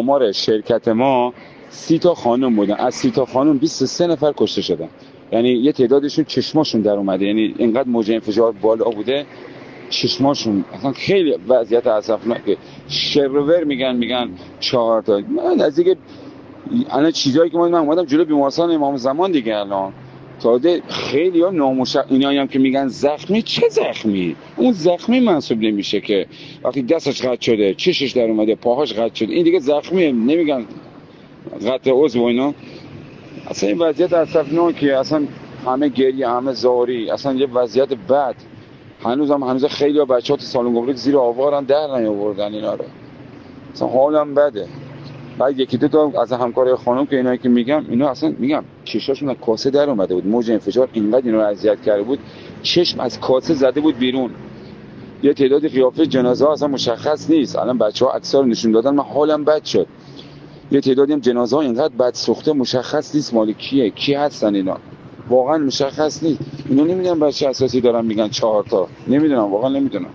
آمار شرکت ما 30 تا خانم بودن، از 30 تا خانم 23 نفر کشته شدن. یعنی یه تعدادشون چشماشون در اومده، یعنی اینقدر موج انفجار بالا بوده چشماشون اصلا خیلی وضعیت اسفناکه. شرور میگن 4 تا. من از دیگه الان چیزایی که من اومدم جلو بیمارستان امام زمان دیگه الان تازه خیلی ها اینایی هم که میگن زخمی، چه زخمی؟ اون زخمی محسوب نمیشه که وقتی دستش قطع شده، چشش در اومده، پاهاش قطع شده، این دیگه زخمیه، نمیگن قطع عضو و اینا. اصلا این وضعیت اسفناکه، اصلا همه گریه، همه زاری، اصلا یه وضعیت بد. هنوز خیلی ها بچه‌ها تو سالن گمرک زیر آوارن در نیاوردن اینا رو. اصلا حالم بده. بعد یکی دو تا از همکارای خانم که اینایی که میگم، اینا اصلا میگم چشاشون از کاسه در اومده بود، موج انفجار اینقدر اینا رو اذیت کرده بود چشم از کاسه زده بود بیرون. یه تعدادی قیافه جنازه ها اصلا مشخص نیست. الان بچه‌ها عکس‌ها رو نشون دادن، من حالم بد شد. یه تعدادی هم جنازه ها اینقدر بد سوخته مشخص نیست مال کیه، کی هستن اینا، واقعا مشخص نیست. اینا نمیدونم بچه اساسی دارن میگن 4 تا، نمیدونم، واقعا نمیدونم.